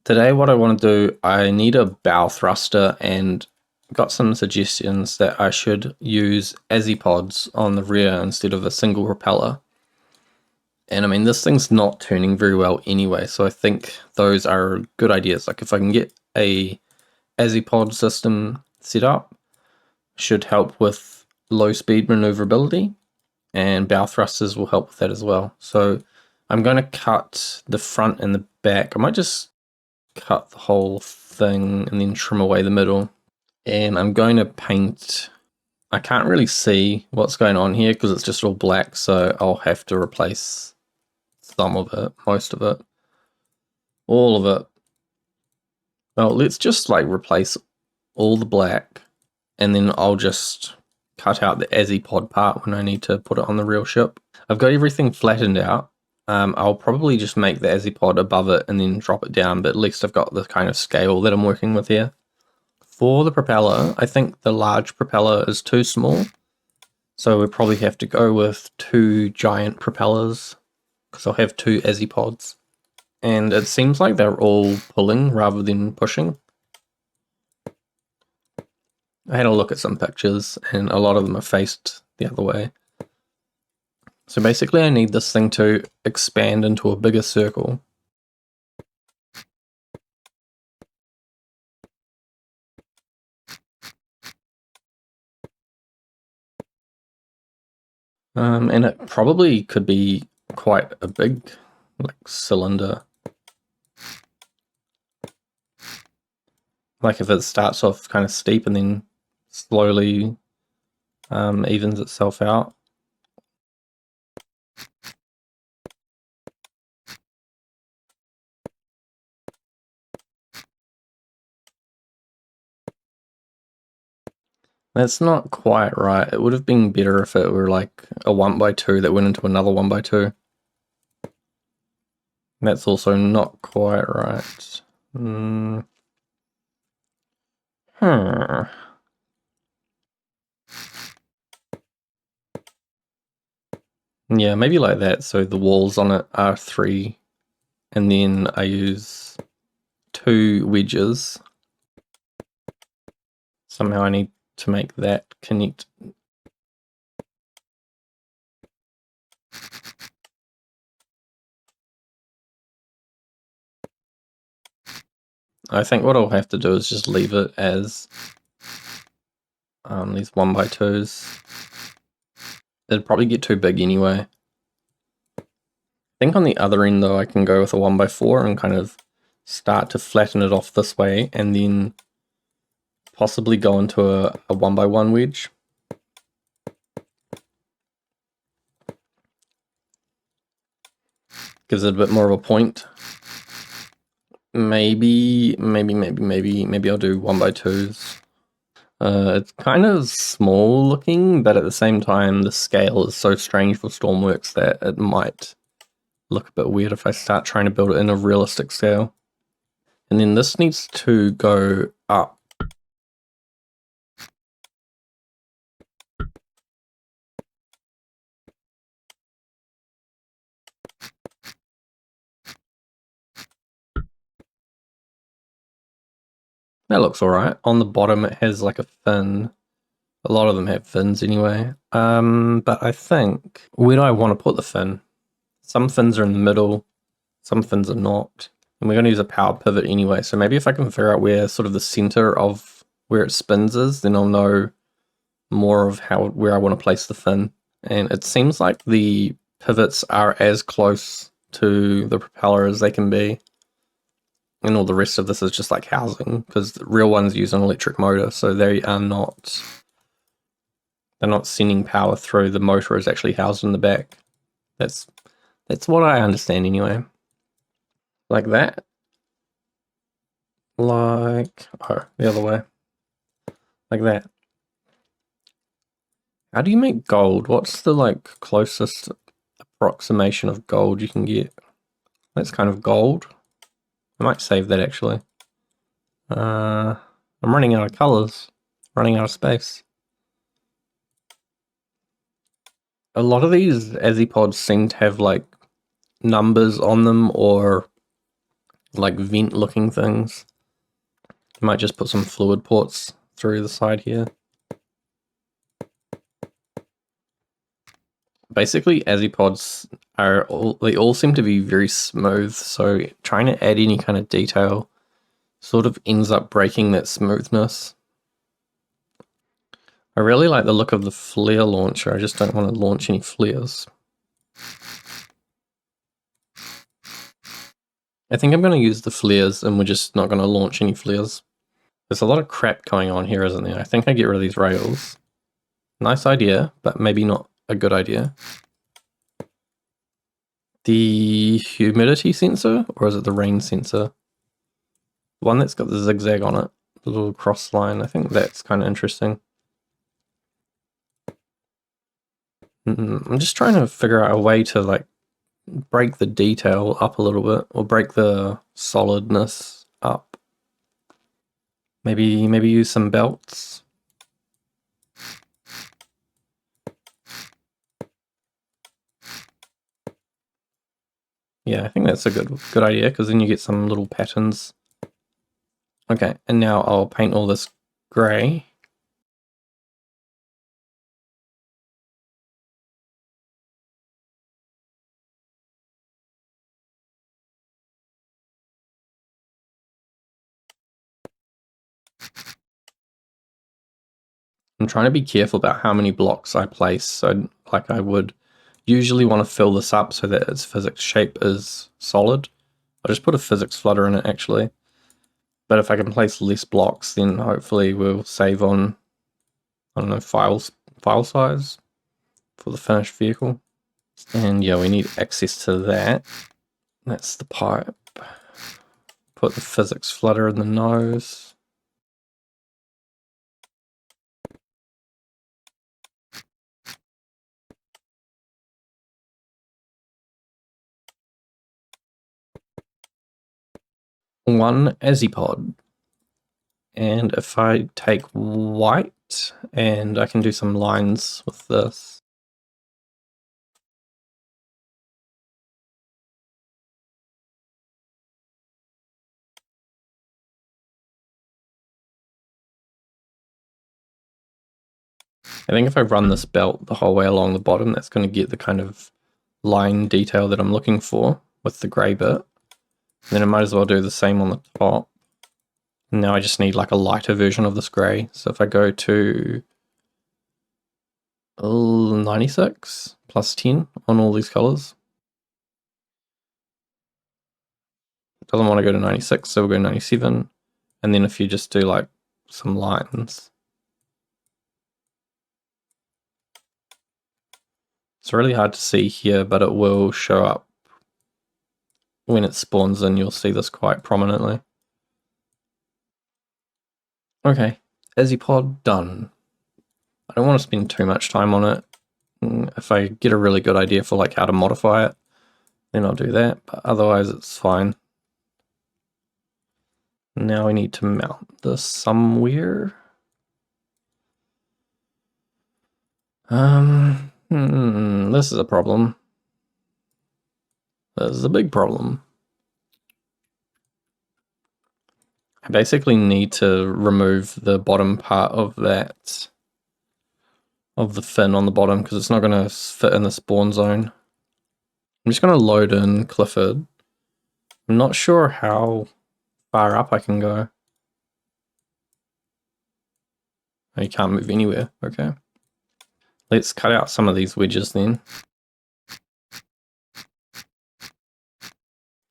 Today what I want to do, I need a bow thruster and got some suggestions that I should use Azipods on the rear instead of a single propeller. And I mean, this thing's not turning very well anyway, so I think those are good ideas. Like if I can get a Azipod system set up, should help with low speed maneuverability, and bow thrusters will help with that as well. So I'm going to cut the front and the back. I might just cut the whole thing and then trim away the middle. And I'm going to paint. I can't really see what's going on here because it's just all black, so I'll have to replace some of it, most of it, all of it. Well, let's just like replace all the black, and then I'll just cut out the Azipod part when I need to put it on the real ship. I've got everything flattened out. I'll probably just make the Azipod above it and then drop it down, but at least I've got the kind of scale that I'm working with here. For the propeller, I think the large propeller is too small, so we probably have to go with 2 giant propellers, because I'll have 2 Azipods. And it seems like they're all pulling rather than pushing. I had a look at some pictures, and a lot of them are faced the other way. So basically I need this thing to expand into a bigger circle. And it probably could be quite a big cylinder. Like if it starts off kind of steep and then slowly evens itself out. That's not quite right. It would have been better if it were like a 1x2 that went into another 1x2. That's also not quite right. Yeah, maybe like that. So the walls on it are 3, and then I use 2 wedges. Somehow I need to make that connect. I think what I'll have to do is just leave it as these 1x2s. It'd probably get too big anyway. I think on the other end though, I can go with a 1x4 and kind of start to flatten it off this way, and then possibly go into a 1x1 wedge. Gives it a bit more of a point. Maybe I'll do 1x2s. It's kind of small looking, but at the same time, the scale is so strange for Stormworks that it might look a bit weird if I start trying to build it in a realistic scale. And then this needs to go up. That looks alright. On the bottom it has like a fin. A lot of them have fins anyway. But I think, where do I want to put the fin? Some fins are in the middle, some fins are not. And we're going to use a power pivot anyway, so maybe if I can figure out where sort of the center of where it spins is, then I'll know more of where I want to place the fin. And it seems like the pivots are as close to the propeller as they can be. And all the rest of this is just like housing, because the real ones use an electric motor, so they're not sending power through. The motor is actually housed in the back. That's what I understand anyway. Like that. The other way. Like that. How do you make gold? What's the closest approximation of gold you can get? That's kind of gold. I might save that actually. I'm running out of colors. Running out of space. A lot of these Azipods seem to have like numbers on them, or like vent looking things. Might just put some fluid ports through the side here. Basically, Azipods they all seem to be very smooth, so trying to add any kind of detail sort of ends up breaking that smoothness. I really like the look of the flare launcher, I just don't want to launch any flares. I think I'm going to use the flares and we're just not going to launch any flares. There's a lot of crap going on here, isn't there? I think I get rid of these rails. Nice idea, but maybe not a good idea. The humidity sensor, or is it the rain sensor? The one that's got the zigzag on it, the little cross line, I think that's kind of interesting. I'm just trying to figure out a way to like break the detail up a little bit, or break the solidness up. Maybe use some belts. Yeah, I think that's a good idea, because then you get some little patterns. Okay, and now I'll paint all this grey. I'm trying to be careful about how many blocks I place, so like I would usually want to fill this up so that its physics shape is solid. I'll just put a physics flutter in it actually. But if I can place less blocks, then hopefully we'll save on, I don't know, file size for the finished vehicle. And yeah, we need access to that. That's the pipe. Put the physics flutter in the nose. One Azipod. And if I take white, and I can do some lines with this. I think if I run this belt the whole way along the bottom, that's going to get the kind of line detail that I'm looking for with the grey bit. And then I might as well do the same on the top. Now I just need like a lighter version of this grey. So if I go to 96 plus 10 on all these colours. It doesn't want to go to 96, so we'll go 97. And then if you just do like some lines. It's really hard to see here, but it will show up when it spawns in. You'll see this quite prominently. Okay, Azipod done. I don't want to spend too much time on it. If I get a really good idea for like how to modify it, then I'll do that, but otherwise it's fine. Now we need to mount this somewhere. This is a problem. This is a big problem. I basically need to remove the bottom part of that, of the fin on the bottom, because it's not going to fit in the spawn zone. I'm just going to load in Cliford. I'm not sure how far up I can go. Oh, you can't move anywhere. Okay. Let's cut out some of these wedges then.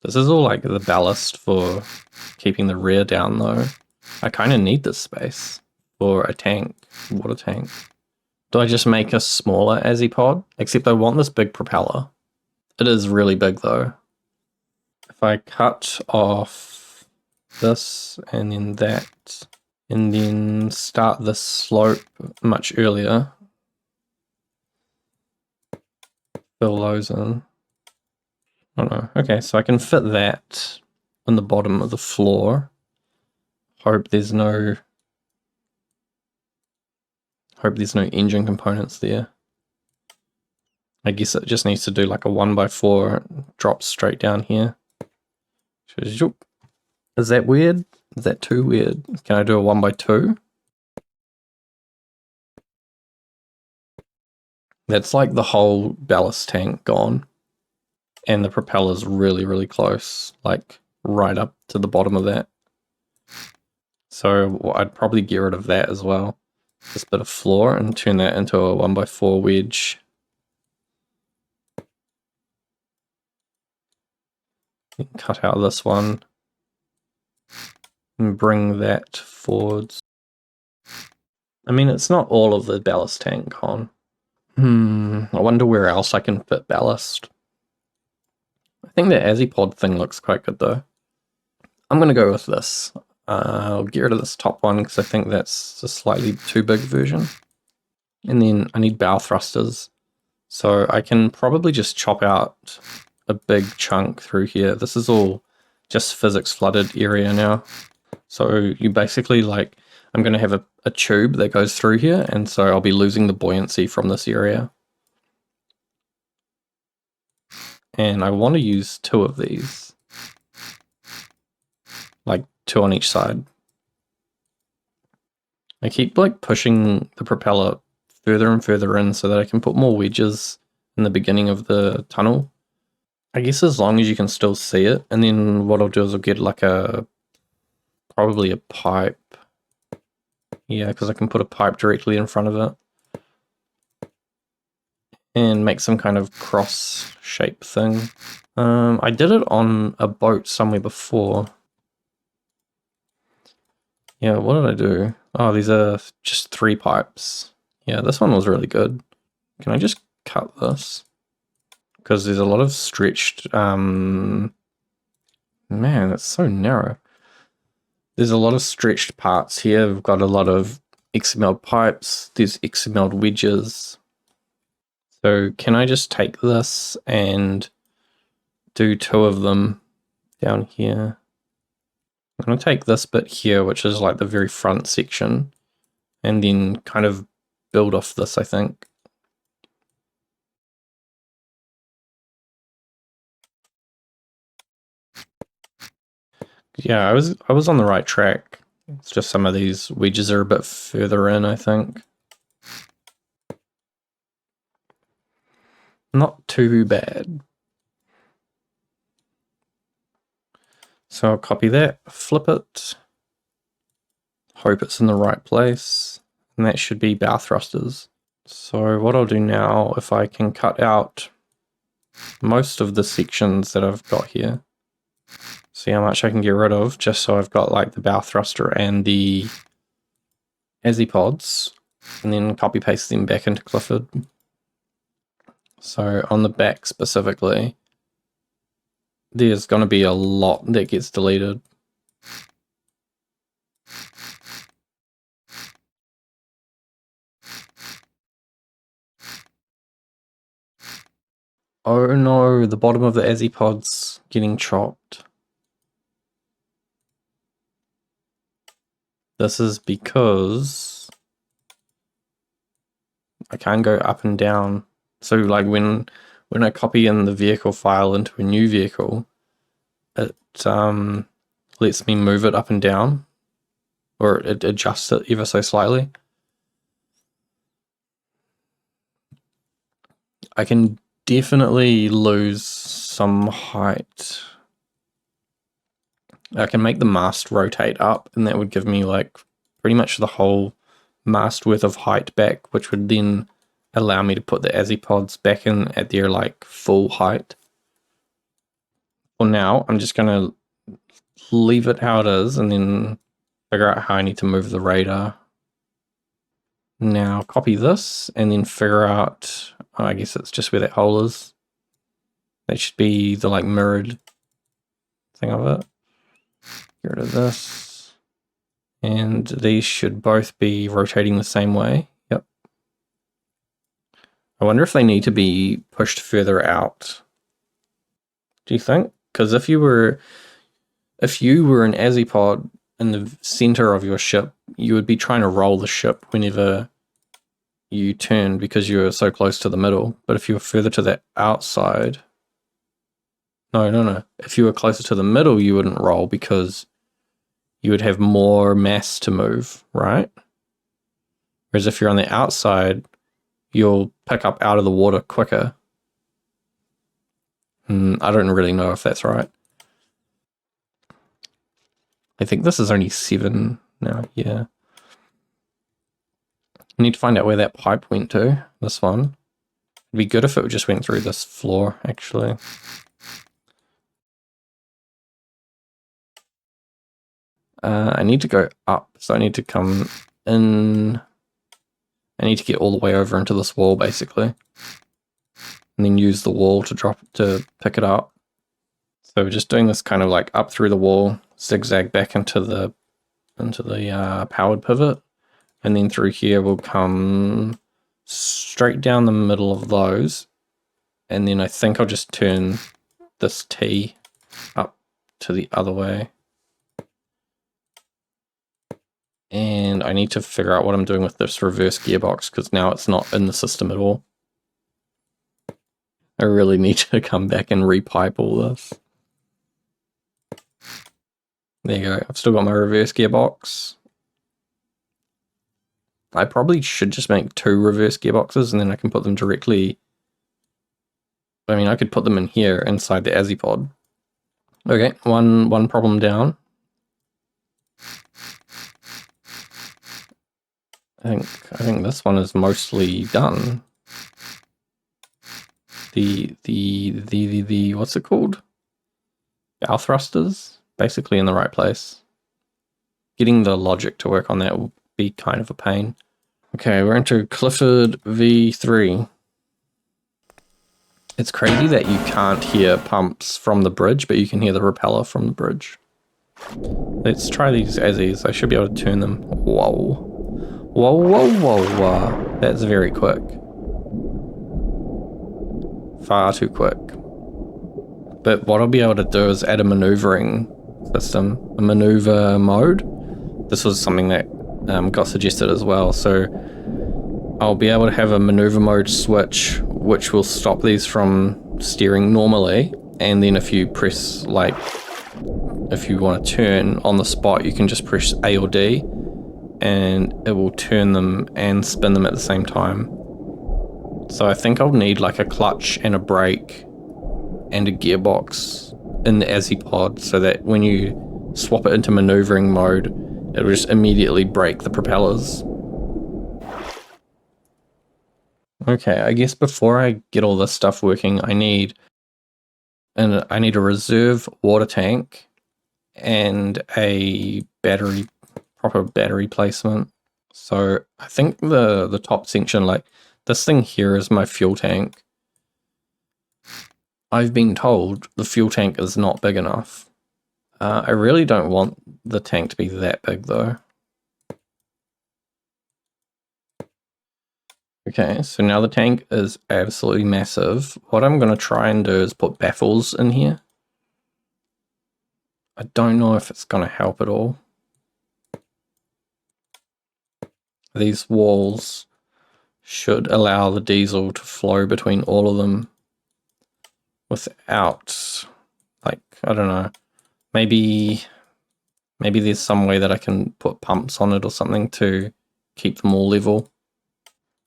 This is all like the ballast for keeping the rear down though. I kind of need this space for a tank, water tank. Do I just make a smaller Azipod? Except I want this big propeller. It is really big though. If I cut off this and then that, and then start the slope much earlier, fill those in. Oh no, okay, so I can fit that on the bottom of the floor. Hope there's no engine components there. I guess it just needs to do like a 1x4, drops straight down here. Is that weird? Is that too weird? Can I do a 1x2? That's like the whole ballast tank gone. And the propeller's really, really close, like right up to the bottom of that. So I'd probably get rid of that as well. This bit of floor and turn that into a 1x4 wedge. Cut out this one and bring that forwards. I mean, it's not all of the ballast tank on. I wonder where else I can fit ballast. I think the Azipod thing looks quite good though. I'm going to go with this. I'll get rid of this top one because I think that's a slightly too big version. And then I need bow thrusters. So I can probably just chop out a big chunk through here. This is all just physics flooded area now. So you basically like, I'm going to have a tube that goes through here, and so I'll be losing the buoyancy from this area. And I want to use 2 of these. Like 2 on each side. I keep like pushing the propeller further and further in so that I can put more wedges in the beginning of the tunnel. I guess as long as you can still see it, and then what I'll do is I'll get like probably a pipe. Yeah, because I can put a pipe directly in front of it. And make some kind of cross shape thing. I did it on a boat somewhere before. Yeah, what did I do? Oh, these are just 3 pipes. Yeah, this one was really good. Can I just cut this? Because there's a lot of stretched... man, it's so narrow. There's a lot of stretched parts here. We've got a lot of XML pipes. There's XML wedges. So can I just take this and do 2 of them down here? I'm going to take this bit here, which is like the very front section, and then kind of build off this, I think. Yeah, I was on the right track. It's just some of these wedges are a bit further in, I think. Not too bad. So I'll copy that, flip it, hope it's in the right place, and that should be bow thrusters. So what I'll do now, if I can cut out most of the sections that I've got here, see how much I can get rid of, just so I've got like the bow thruster and the Azipods, and then copy paste them back into Cliford. So on the back specifically, there's going to be a lot that gets deleted. Oh no, the bottom of the Azipod's getting chopped. This is because I can't go up and down. So like when I copy in the vehicle file into a new vehicle, it lets me move it up and down, or it adjusts it ever so slightly. I can definitely lose some height. I can make the mast rotate up, and that would give me like pretty much the whole mast worth of height back, which would then allow me to put the Azipods back in at their like full height. For now, I'm just gonna leave it how it is and then figure out how I need to move the radar. Now copy this and then figure out, I guess it's just where that hole is. That should be the like mirrored thing of it. Get rid of this. And these should both be rotating the same way. Yep. I wonder if they need to be pushed further out. Do you think? Because if you were an Azipod in the center of your ship, you would be trying to roll the ship whenever you turn because you're so close to the middle. But if you were further to the outside, no. If you were closer to the middle, you wouldn't roll because you would have more mass to move, right? Whereas if you're on the outside, you'll pick up out of the water quicker. I don't really know if that's right. I think this is only 7 now, yeah. I need to find out where that pipe went to, this one. It'd be good if it just went through this floor, actually. I need to go up, so I need to come in. I need to get all the way over into this wall, basically. And then use the wall to pick it up. So we're just doing this kind of like up through the wall, zigzag back into the powered pivot. And then through here we'll come straight down the middle of those. And then I think I'll just turn this T up to the other way. And I need to figure out what I'm doing with this reverse gearbox, because now it's not in the system at all. I really need to come back and repipe all this. There you go. I've still got my reverse gearbox. I probably should just make 2 reverse gearboxes and then I can put them directly. I mean, I could put them in here inside the Azipod. Okay, one problem down. I think this one is mostly done. The what's it called? Bow thrusters, basically in the right place. Getting the logic to work on that will be kind of a pain. Okay, we're into Cliford V3. It's crazy that you can't hear pumps from the bridge, but you can hear the propeller from the bridge. Let's try these Azis. I should be able to turn them. Whoa. Whoa, whoa, whoa, whoa. That's very quick. Far too quick. But what I'll be able to do is add a maneuvering system, a maneuver mode. This was something that got suggested as well. So I'll be able to have a maneuver mode switch, which will stop these from steering normally. And then if you press, like, if you want to turn on the spot, you can just press A or D and it will turn them and spin them at the same time. So I think I'll need like a clutch and a brake and a gearbox in the Azipod so that when you swap it into maneuvering mode, it'll just immediately brake the propellers. Okay, I guess before I get all this stuff working, I need a reserve water tank and a proper battery placement. So I think the top section, like this thing here, is my fuel tank. I've been told the fuel tank is not big enough. I really don't want the tank to be that big though. Okay, so now the tank is absolutely massive. What I'm going to try and do is put baffles in here. I don't know if it's going to help at all. These walls should allow the diesel to flow between all of them without, like, I don't know, maybe there's some way that I can put pumps on it or something to keep them all level.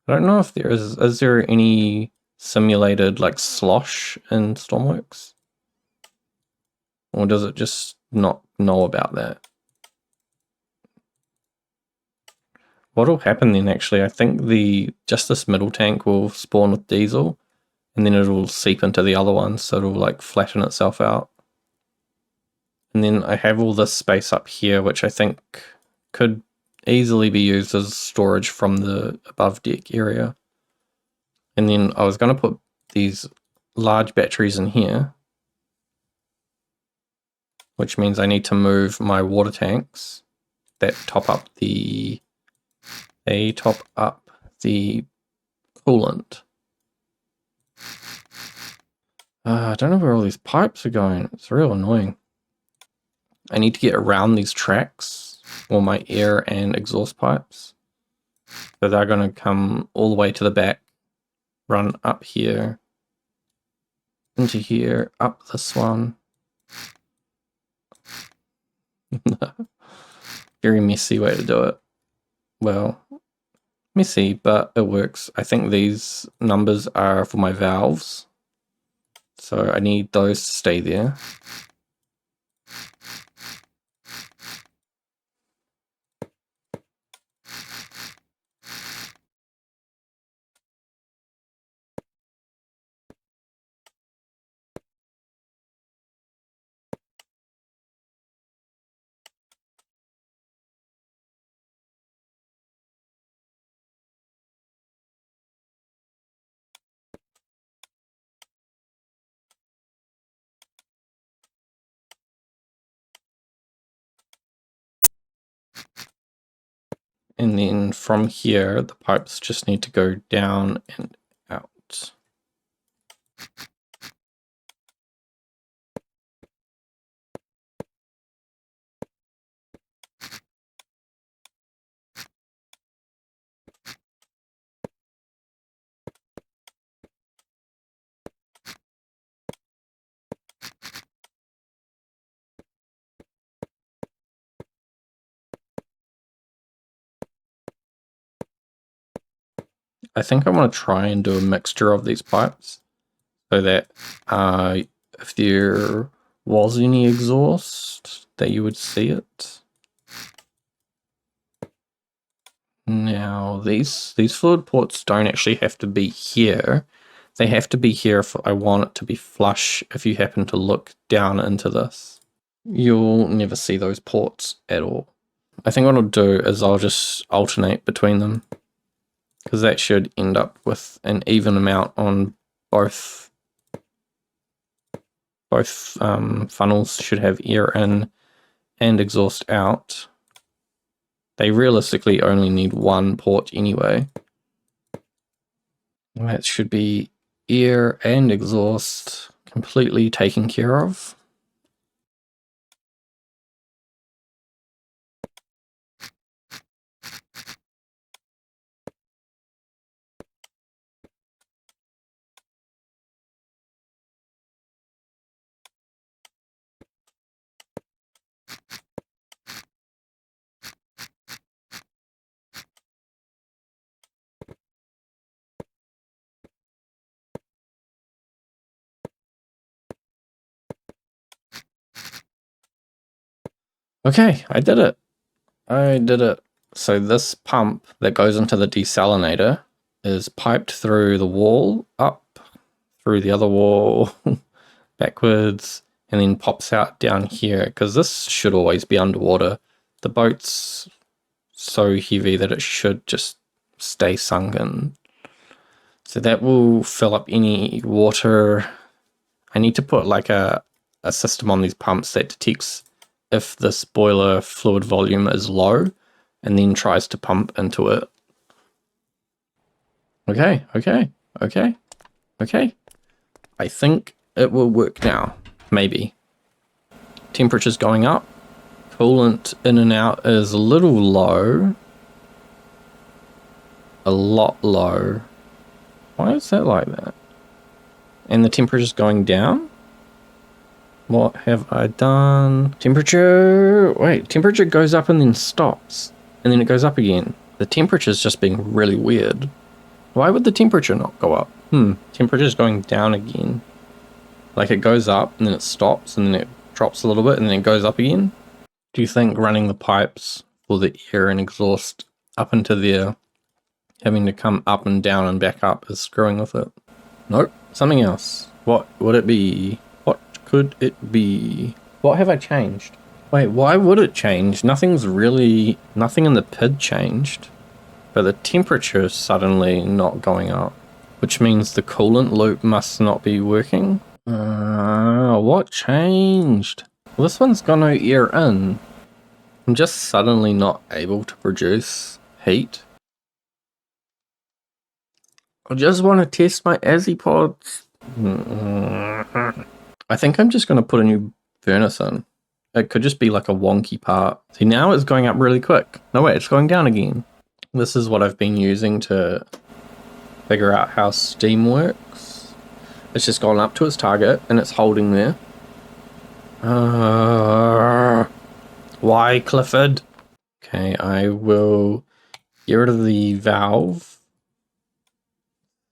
I don't know if there is there any simulated like slosh in Stormworks? Or does it just not know about that? What'll happen then actually, I think just this middle tank will spawn with diesel and then it'll seep into the other one, so it'll like flatten itself out. And then I have all this space up here, which I think could easily be used as storage from the above deck area. And then I was going to put these large batteries in here, which means I need to move my water tanks that top up the coolant. I don't know where all these pipes are going. It's real annoying. I need to get around these tracks, or my air and exhaust pipes. So they're going to come all the way to the back, run up here, into here, up this one. Very messy way to do it. Well, messy, but it works. I think these numbers are for my valves. So I need those to stay there. And then from here, the pipes just need to go down and out. I think I want to try and do a mixture of these pipes so that if there was any exhaust, that you would see it. Now, these fluid ports don't actually have to be here. They have to be here if I want it to be flush. If you happen to look down into this, you'll never see those ports at all. I think what I'll do is I'll just alternate between them, because that should end up with an even amount on both funnels. Should have air in and exhaust out. They realistically only need one port anyway. That should be air and exhaust completely taken care of. Okay, I did it. I did it. So this pump that goes into the desalinator is piped through the wall, up through the other wall, backwards, and then pops out down here, because this should always be underwater. The boat's so heavy that it should just stay sunken. So that will fill up any water. I need to put like a system on these pumps that detects if this boiler fluid volume is low and then tries to pump into it. Okay. I think it will work now. Maybe. Temperature's going up. Coolant in and out is a little low. A lot low. Why is that like that? And the temperature's going down? What have I done? Temperature... Wait, temperature goes up and then stops. And then it goes up again. The temperature's just being really weird. Why would the temperature not go up? Temperature's going down again. Like it goes up and then it stops and then it drops a little bit and then it goes up again. Do you think running the pipes for the air and exhaust up into there, having to come up and down and back up, is screwing with it? Nope. Something else. What would it be? What could it be? What have I changed? Wait, why would it change? Nothing in the PID changed. But the temperature is suddenly not going up, which means the coolant loop must not be working. What changed? Well, this one's got no air in. I'm just suddenly not able to produce heat. I just want to test my Azipods. I think I'm just going to put a new furnace in. It could just be like a wonky part. See, now it's going up really quick. No, wait, it's going down again. This is what I've been using to figure out how steam works. It's just gone up to its target and it's holding there. Why, Clifford? Okay, I will get rid of the valve.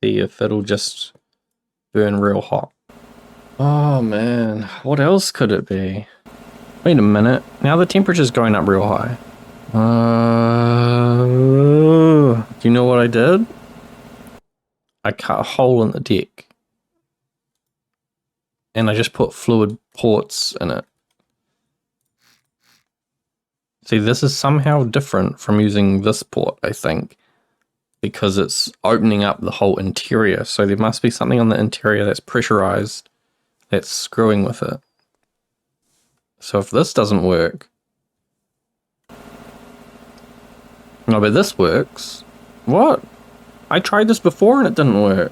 See if it'll just burn real hot. Oh man, what else could it be? Wait a minute, now the temperature's going up real high. Do you know what I did? I cut a hole in the deck. And I just put fluid ports in it. See, this is somehow different from using this port, I think, because it's opening up the whole interior. So there must be something on the interior that's pressurized that's screwing with it. So if this doesn't work... No, but this works. What? I tried this before and it didn't work.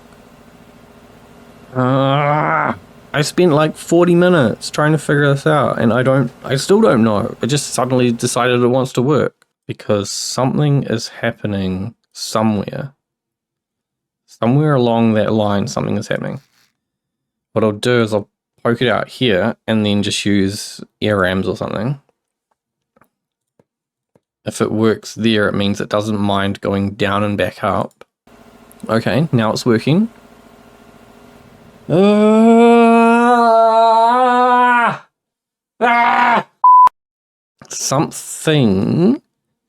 I spent like 40 minutes trying to figure this out and I still don't know. It just suddenly decided it wants to work because something is happening somewhere. Somewhere along that line, something is happening. What I'll do is I'll poke it out here and then just use air rams or something. If it works there, it means it doesn't mind going down and back up. Okay, now it's working.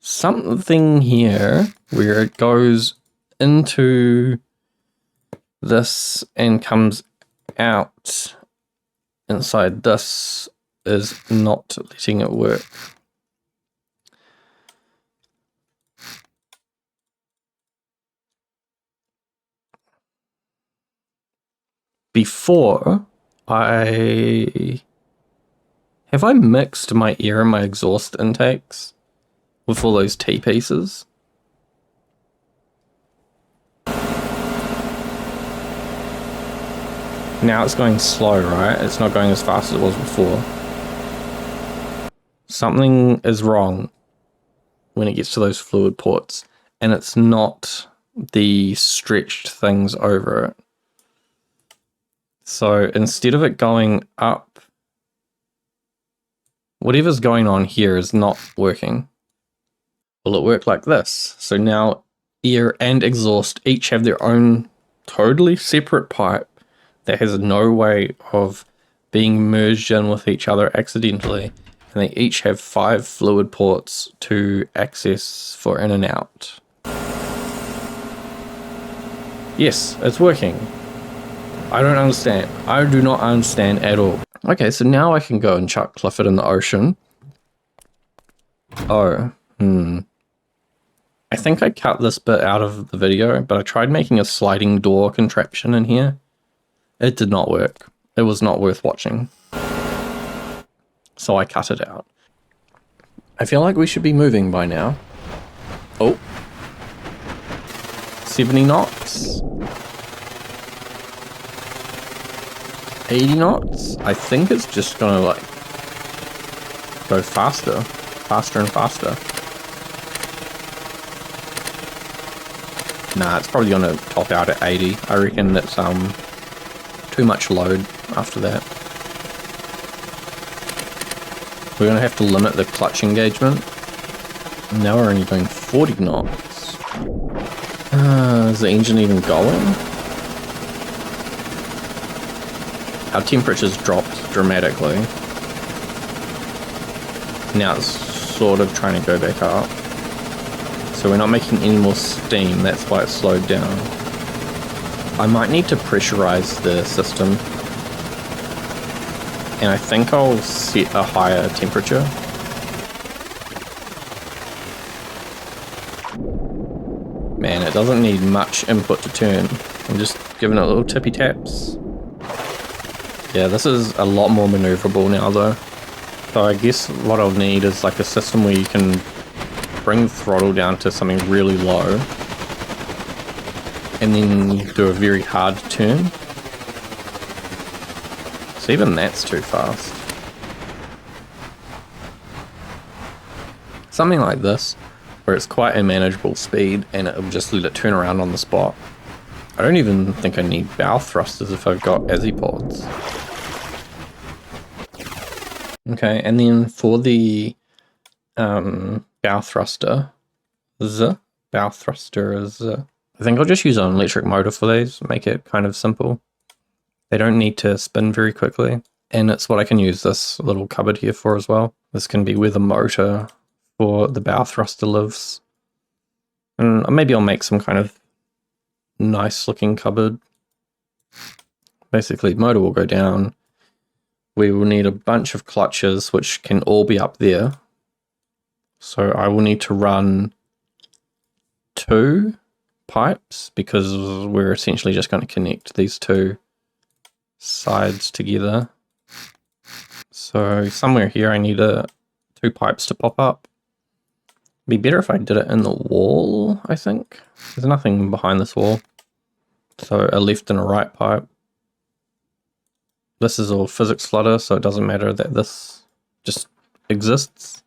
Something here where it goes into this and comes out inside this is not letting it work. Before, have I mixed my air and my exhaust intakes with all those T-pieces? Now it's going slow, right? It's not going as fast as it was before. Something is wrong when it gets to those fluid ports, and it's not the stretched things over it. So instead of it going up, whatever's going on here is not working. Will it work like this? So now air and exhaust each have their own totally separate pipe that has no way of being merged in with each other accidentally. And they each have 5 fluid ports to access for in and out. Yes, it's working. I don't understand. I do not understand at all. Okay, so now I can go and chuck Cliford in the ocean. Oh, I think I cut this bit out of the video, but I tried making a sliding door contraption in here. It did not work. It was not worth watching. So I cut it out. I feel like we should be moving by now. Oh. 70 knots. 80 knots? I think it's just gonna like go faster. Faster and faster. Nah, it's probably gonna top out at 80. I reckon that's too much load after that. We're gonna have to limit the clutch engagement. Now we're only doing 40 knots. Is the engine even going? Our temperature's dropped dramatically. Now it's sort of trying to go back up. So we're not making any more steam, that's why it's slowed down. I might need to pressurize the system. And I think I'll set a higher temperature. Man, it doesn't need much input to turn. I'm just giving it little tippy taps. Yeah, this is a lot more maneuverable now though. So I guess what I'll need is like a system where you can bring the throttle down to something really low and then do a very hard turn. So even that's too fast. Something like this, where it's quite a manageable speed and it'll just let it turn around on the spot. I don't even think I need bow thrusters if I've got Azipods. Okay, and then for the bow thruster. Bow thruster is. I think I'll just use an electric motor for these, make it kind of simple. They don't need to spin very quickly. And it's what I can use this little cupboard here for as well. This can be where the motor for the bow thruster lives. And maybe I'll make some kind of nice looking cupboard. Basically, motor will go down. We will need a bunch of clutches, which can all be up there. So I will need to run 2 pipes because we're essentially just going to connect these 2 sides together. So somewhere here I need 2 pipes to pop up. It'd be better if I did it in the wall, I think. There's nothing behind this wall. So a left and a right pipe. This is all physics flutter, so it doesn't matter that this just exists.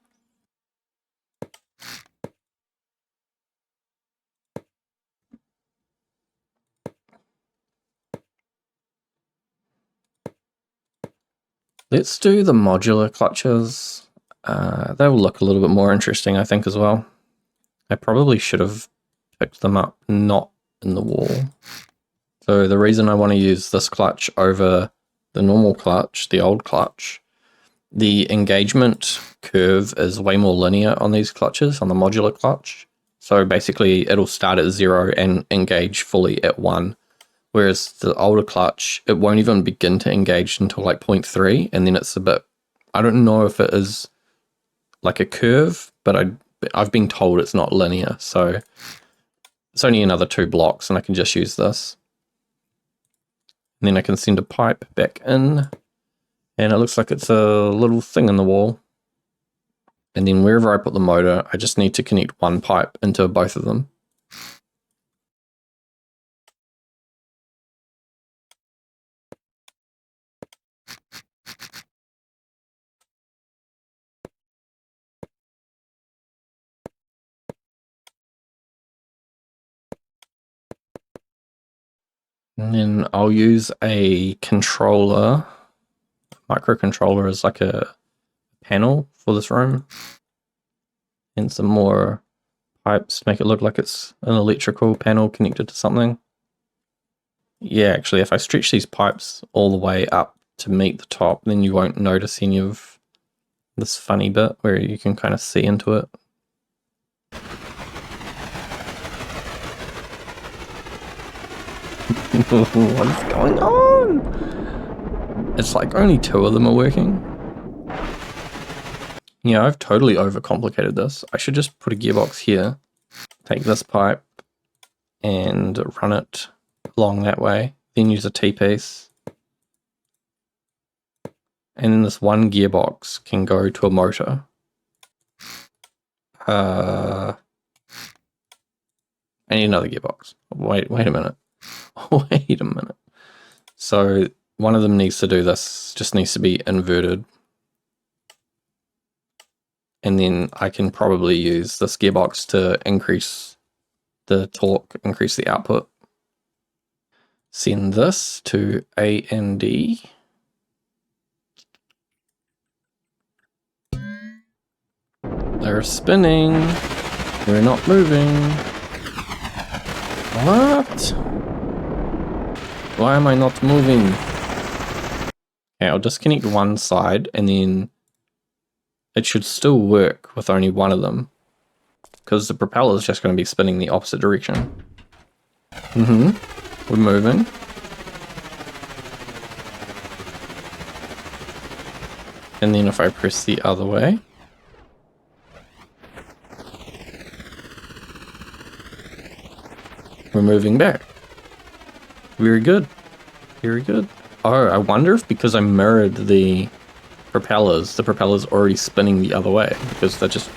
Let's do the modular clutches. They will look a little bit more interesting, I think, as well. I probably should have picked them up not in the wall. So the reason I want to use this clutch over the normal clutch, the old clutch, the engagement curve is way more linear on these clutches, on the modular clutch. So basically it'll start at 0 and engage fully at 1. Whereas the older clutch, it won't even begin to engage until like 0.3, and then it's a bit, I don't know if it is like a curve, but I've been told it's not linear, so it's only another 2 blocks and I can just use this. And then I can send a pipe back in, and it looks like it's a little thing in the wall. And then wherever I put the motor, I just need to connect 1 pipe into both of them. And then I'll use a controller. Microcontroller is like a panel for this room. And some more pipes to make it look like it's an electrical panel connected to something. Yeah, actually, if I stretch these pipes all the way up to meet the top, then you won't notice any of this funny bit where you can kind of see into it. What's going on? It's like only 2 of them are working. Yeah, I've totally overcomplicated this. I should just put a gearbox here, take this pipe and run it along that way, then use a T-piece. And then this one gearbox can go to a motor. I need another gearbox. Wait a minute. Wait a minute. So one of them needs to do this, just needs to be inverted. And then I can probably use this gearbox to increase the torque, increase the output. Send this to A and D. They're spinning. We're not moving. What? Why am I not moving? Okay, I'll disconnect one side and then it should still work with only one of them, because the propeller is just going to be spinning the opposite direction. We're moving. And then if I press the other way, we're moving back. Very good. Very good. Oh, I wonder if because I mirrored the propeller's already spinning the other way, because they're just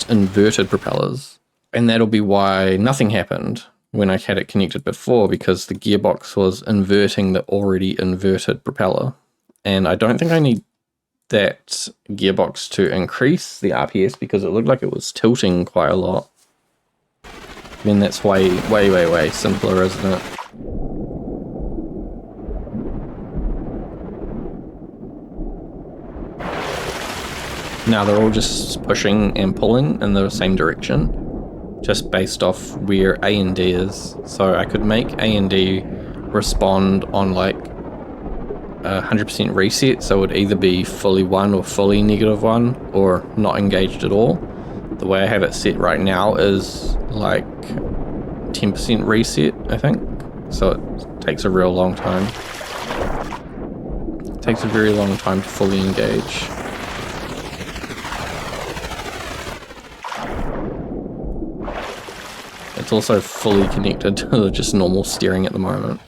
inverted propellers. And that'll be why nothing happened when I had it connected before, because the gearbox was inverting the already inverted propeller. And I don't think I need that gearbox to increase the RPS, because it looked like it was tilting quite a lot. I mean, that's way simpler, isn't it? Now they're all just pushing and pulling in the same direction, just based off where A and D is. So I could make A and D respond on like 100% reset, so it would either be fully 1 or fully -1 or not engaged at all. The way I have it set right now is like 10% reset, I think. So it takes a real long time. It takes a very long time to fully engage. It's also fully connected to just normal steering at the moment.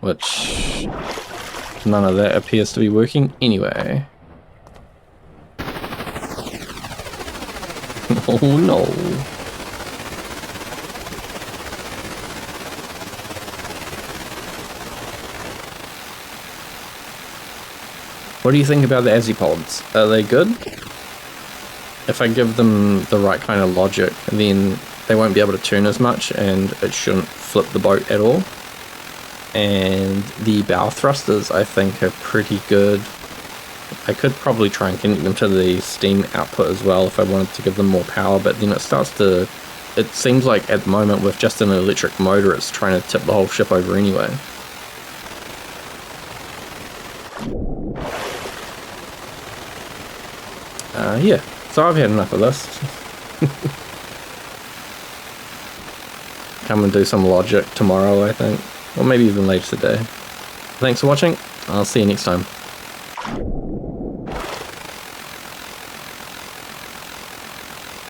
Which none of that appears to be working anyway. Oh no. What do you think about the Azipods? Are they good? If I give them the right kind of logic, then they won't be able to turn as much and it shouldn't flip the boat at all. And the bow thrusters I think are pretty good. I could probably try and connect them to the steam output as well if I wanted to give them more power, but then it starts to... It seems like at the moment with just an electric motor it's trying to tip the whole ship over anyway. Yeah, so I've had enough of this. Come and do some logic tomorrow, I think. Or maybe even later today. Thanks for watching. I'll see you next time.